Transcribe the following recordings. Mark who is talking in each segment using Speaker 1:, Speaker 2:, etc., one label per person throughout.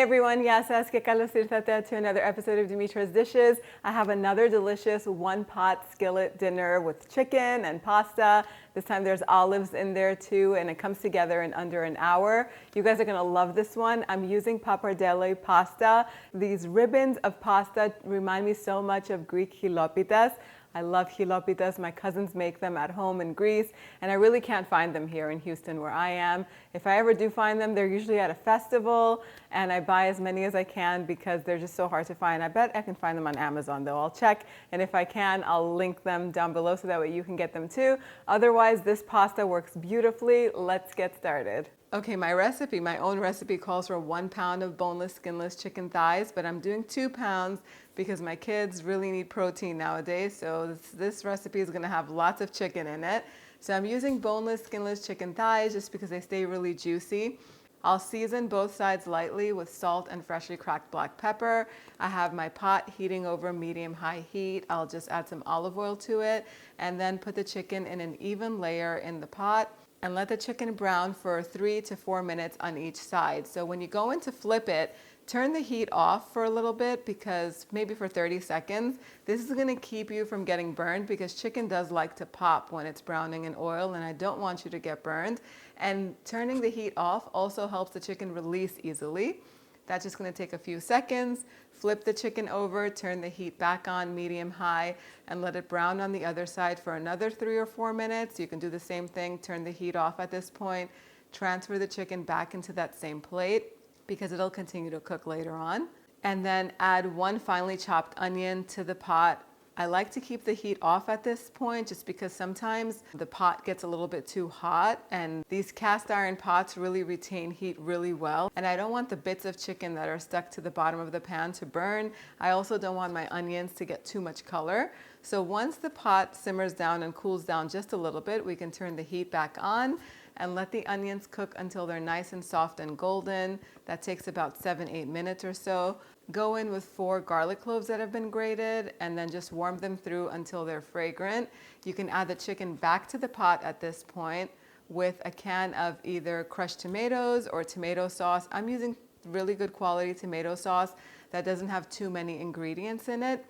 Speaker 1: Hey everyone, yasas que kalos to another episode of Dimitra's Dishes. I have another delicious one-pot skillet dinner with chicken and pasta. This time there's olives in there too, and it comes together in under an hour. You guys are gonna love this one. I'm using papardelle pasta. These ribbons of pasta remind me so much of Greek Hilopites. I love Hilopites. My cousins make them at home in Greece, and I really can't find them here in Houston where I am. If I ever do find them, they're usually at a festival, and I buy as many as I can because they're just so hard to find. I bet I can find them on Amazon though. I'll check, and if I can, I'll link them down below so that way you can get them too. Otherwise, this pasta works beautifully. Let's get started. Okay, my own recipe calls for 1 pound of boneless, skinless chicken thighs, but I'm doing 2 pounds because my kids really need protein nowadays. So this recipe is gonna have lots of chicken in it. So I'm using boneless, skinless chicken thighs just because they stay really juicy. I'll season both sides lightly with salt and freshly cracked black pepper. I have my pot heating over medium-high heat. I'll just add some olive oil to it and then put the chicken in an even layer in the pot and let the chicken brown for 3 to 4 minutes on each side. So when you go in to flip it, turn the heat off for a little bit, because maybe for 30 seconds. This is gonna keep you from getting burned because chicken does like to pop when it's browning in oil, and I don't want you to get burned. And turning the heat off also helps the chicken release easily. That's just gonna take a few seconds. Flip the chicken over, turn the heat back on medium-high, and let it brown on the other side for another 3 or 4 minutes. You can do the same thing, turn the heat off at this point, transfer the chicken back into that same plate because it'll continue to cook later on. And then add 1 finely chopped onion to the pot. I like to keep the heat off at this point just because sometimes the pot gets a little bit too hot, and these cast iron pots really retain heat really well. And I don't want the bits of chicken that are stuck to the bottom of the pan to burn. I also don't want my onions to get too much color. So once the pot simmers down and cools down just a little bit, we can turn the heat back on and let the onions cook until they're nice and soft and golden. That takes about 7-8 minutes or so. Go in with 4 garlic cloves that have been grated and then just warm them through until they're fragrant. You can add the chicken back to the pot at this point with a can of either crushed tomatoes or tomato sauce. I'm using really good quality tomato sauce that doesn't have too many ingredients in it.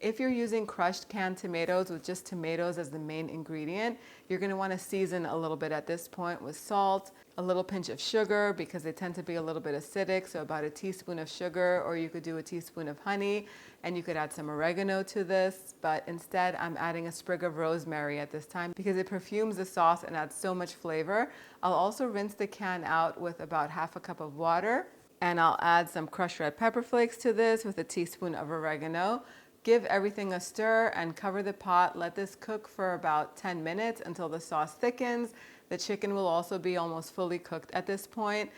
Speaker 1: If you're using crushed canned tomatoes with just tomatoes as the main ingredient, you're gonna wanna season a little bit at this point with salt, a little pinch of sugar because they tend to be a little bit acidic, so about a teaspoon of sugar, or you could do a teaspoon of honey, and you could add some oregano to this, but instead I'm adding a sprig of rosemary at this time because it perfumes the sauce and adds so much flavor. I'll also rinse the can out with about half a cup of water, and I'll add some crushed red pepper flakes to this with a teaspoon of oregano. Give everything a stir and cover the pot. Let this cook for about 10 minutes until the sauce thickens. The chicken will also be almost fully cooked at this point.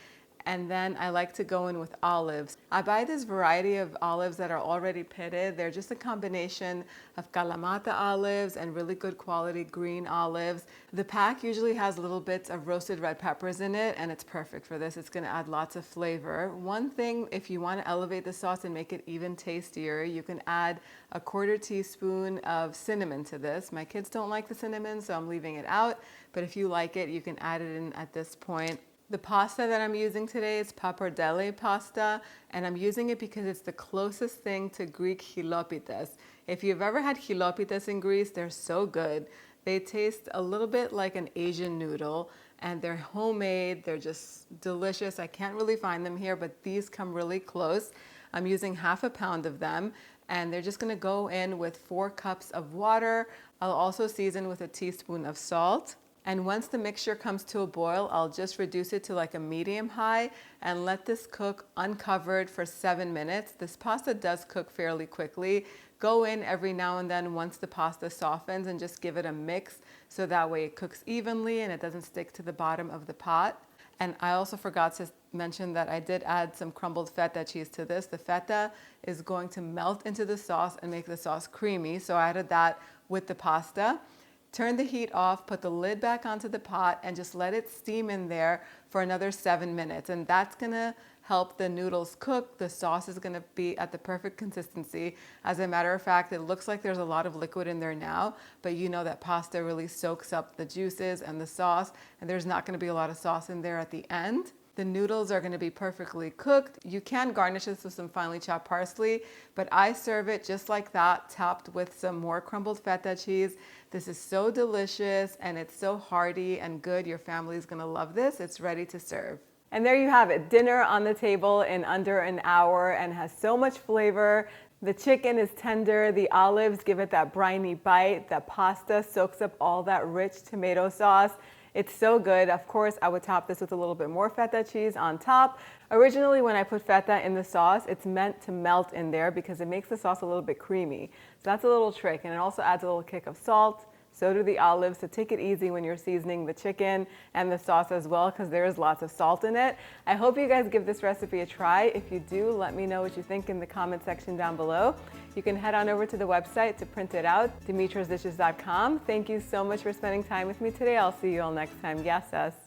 Speaker 1: And then I like to go in with olives. I buy this variety of olives that are already pitted. They're just a combination of Kalamata olives and really good quality green olives. The pack usually has little bits of roasted red peppers in it, and it's perfect for this. It's gonna add lots of flavor. One thing, if you wanna elevate the sauce and make it even tastier, you can add a 1/4 teaspoon of cinnamon to this. My kids don't like the cinnamon, so I'm leaving it out. But if you like it, you can add it in at this point. The pasta that I'm using today is papardelle pasta, and I'm using it because it's the closest thing to Greek Hilopites. If you've ever had Hilopites in Greece, they're so good. They taste a little bit like an Asian noodle, and they're homemade. They're just delicious. I can't really find them here, but these come really close. I'm using half a pound of them, and they're just gonna go in with 4 cups of water. I'll also season with a teaspoon of salt. And once the mixture comes to a boil, I'll just reduce it to like a medium-high and let this cook uncovered for 7 minutes. This pasta does cook fairly quickly. Go in every now and then once the pasta softens and just give it a mix so that way it cooks evenly and it doesn't stick to the bottom of the pot. And I also forgot to mention that I did add some crumbled feta cheese to this. The feta is going to melt into the sauce and make the sauce creamy, so I added that with the pasta. Turn the heat off, put the lid back onto the pot, and just let it steam in there for another 7 minutes. And that's gonna help the noodles cook. The sauce is gonna be at the perfect consistency. As a matter of fact, it looks like there's a lot of liquid in there now, but you know that pasta really soaks up the juices and the sauce, and there's not gonna be a lot of sauce in there at the end. The noodles are gonna be perfectly cooked. You can garnish this with some finely chopped parsley, but I serve it just like that, topped with some more crumbled feta cheese. This is so delicious and it's so hearty and good. Your family's gonna love this. It's ready to serve. And there you have it, dinner on the table in under an hour and has so much flavor. The chicken is tender, the olives give it that briny bite, the pasta soaks up all that rich tomato sauce. It's so good. Of course, I would top this with a little bit more feta cheese on top. Originally, when I put feta in the sauce, it's meant to melt in there because it makes the sauce a little bit creamy. So that's a little trick, and it also adds a little kick of salt. So do the olives, so take it easy when you're seasoning the chicken and the sauce as well because there is lots of salt in it. I hope you guys give this recipe a try. If you do, let me know what you think in the comment section down below. You can head on over to the website to print it out, dimitrasdishes.com. Thank you so much for spending time with me today. I'll see you all next time. Gracias.